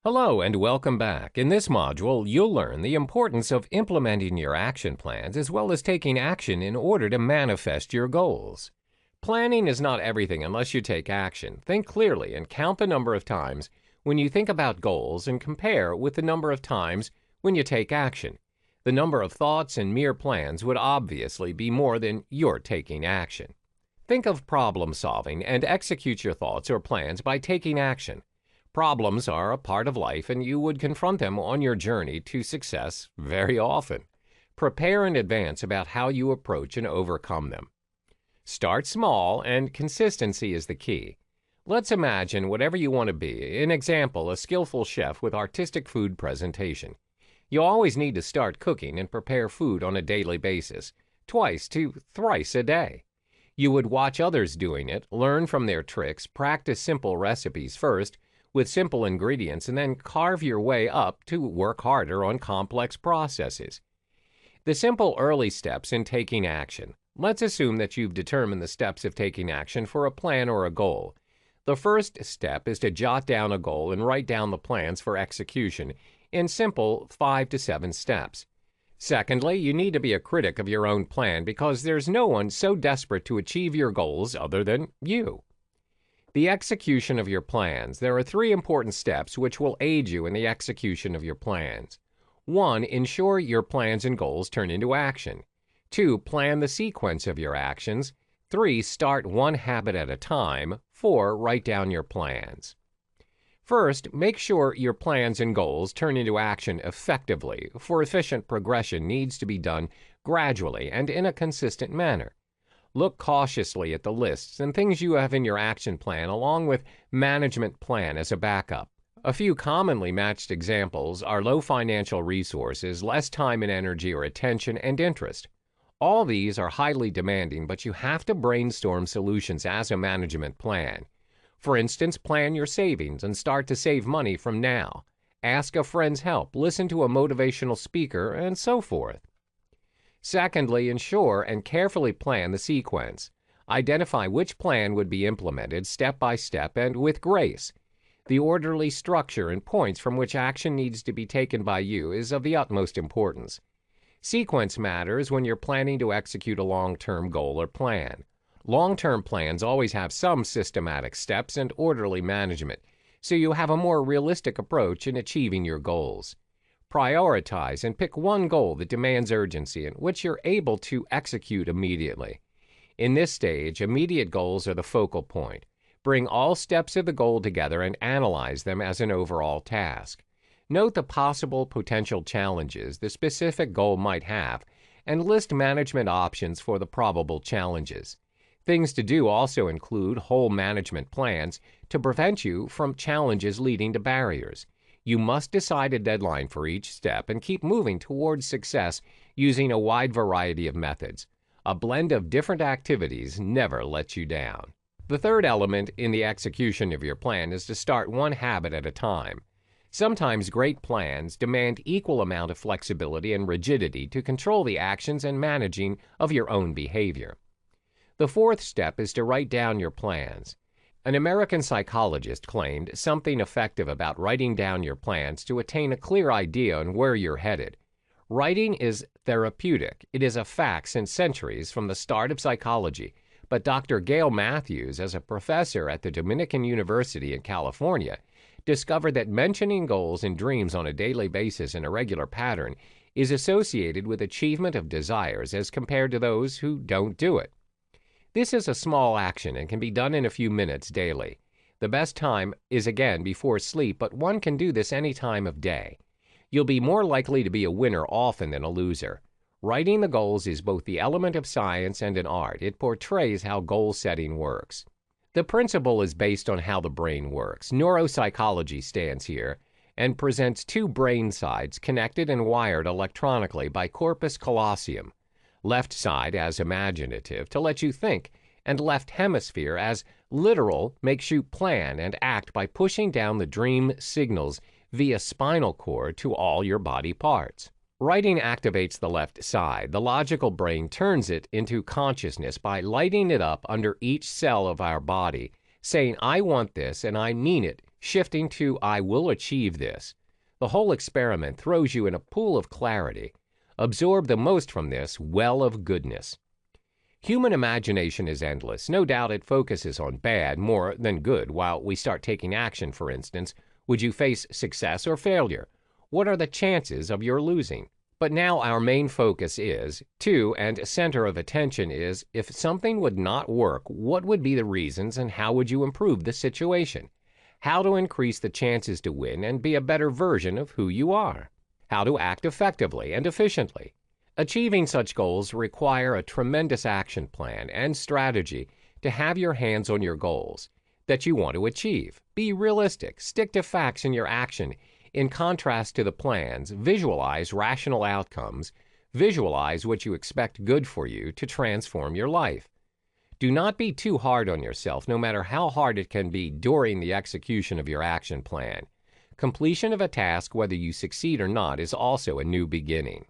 Hello and welcome back. In this module, you'll learn the importance of implementing your action plans as well as taking action in order to manifest your goals. Planning is not everything unless you take action. Think clearly and count the number of times when you think about goals and compare with the number of times when you take action. The number of thoughts and mere plans would obviously be more than you're taking action. Think of problem solving and execute your thoughts or plans by taking action. Problems are a part of life, and you would confront them on your journey to success very often. Prepare in advance about how you approach and overcome them. Start small, and consistency is the key. Let's imagine whatever you want to be. An example, a skillful chef with artistic food presentation. You always need to start cooking and prepare food on a daily basis, twice to thrice a day. You would watch others doing it, learn from their tricks, practice simple recipes first, with simple ingredients, and then carve your way up to work harder on complex processes. The simple early steps in taking action. Let's assume that you've determined the steps of taking action for a plan or a goal. The first step is to jot down a goal and write down the plans for execution in simple 5 to 7 steps. Secondly, you need to be a critic of your own plan because there's no one so desperate to achieve your goals other than you. The execution of your plans. There are 3 important steps which will aid you in the execution of your plans. 1. Ensure your plans and goals turn into action. 2. Plan the sequence of your actions. 3. Start one habit at a time. 4. Write down your plans. First, make sure your plans and goals turn into action effectively, for efficient progression needs to be done gradually and in a consistent manner. Look cautiously at the lists and things you have in your action plan along with management plan as a backup. A few commonly matched examples are low financial resources, less time and energy or attention, and interest. All these are highly demanding, but you have to brainstorm solutions as a management plan. For instance, plan your savings and start to save money from now. Ask a friend's help, listen to a motivational speaker, and so forth. Secondly, ensure and carefully plan the sequence. Identify which plan would be implemented step by step and with grace. The orderly structure and points from which action needs to be taken by you is of the utmost importance. Sequence matters when you're planning to execute a long-term goal or plan. Long-term plans always have some systematic steps and orderly management, so you have a more realistic approach in achieving your goals. Prioritize and pick one goal that demands urgency and which you're able to execute immediately. In this stage, immediate goals are the focal point. Bring all steps of the goal together and analyze them as an overall task. Note the possible potential challenges the specific goal might have and list management options for the probable challenges. Things to do also include whole management plans to prevent you from challenges leading to barriers. You must decide a deadline for each step and keep moving towards success using a wide variety of methods. A blend of different activities never lets you down. The third element in the execution of your plan is to start one habit at a time. Sometimes great plans demand equal amount of flexibility and rigidity to control the actions and managing of your own behavior. The fourth step is to write down your plans. An American psychologist claimed something effective about writing down your plans to attain a clear idea on where you're headed. Writing is therapeutic. It is a fact since centuries from the start of psychology. But Dr. Gail Matthews, as a professor at the Dominican University in California, discovered that mentioning goals and dreams on a daily basis in a regular pattern is associated with achievement of desires as compared to those who don't do it. This is a small action and can be done in a few minutes daily. The best time is again before sleep, but one can do this any time of day. You'll be more likely to be a winner often than a loser. Writing the goals is both the element of science and an art. It portrays how goal setting works. The principle is based on how the brain works. Neuropsychology stands here and presents 2 brain sides connected and wired electronically by corpus callosum. Left side as imaginative to let you think, and left hemisphere as literal makes you plan and act by pushing down the dream signals via spinal cord to all your body parts. Writing activates the left side. The logical brain turns it into consciousness by lighting it up under each cell of our body, saying, "I want this and I mean it," shifting to "I will achieve this." The whole experiment throws you in a pool of clarity. Absorb the most from this well of goodness. Human imagination is endless. No doubt it focuses on bad more than good. While we start taking action, for instance, would you face success or failure? What are the chances of your losing? But now our main focus is, and center of attention is, if something would not work, what would be the reasons and how would you improve the situation? How to increase the chances to win and be a better version of who you are? How to act effectively and efficiently? Achieving such goals require a tremendous action plan and strategy to have your hands on your goals that you want to achieve. Be realistic, stick to facts in your action. In contrast to the plans, visualize rational outcomes, visualize what you expect good for you to transform your life. Do not be too hard on yourself, no matter how hard it can be during the execution of your action plan. Completion of a task, whether you succeed or not, is also a new beginning.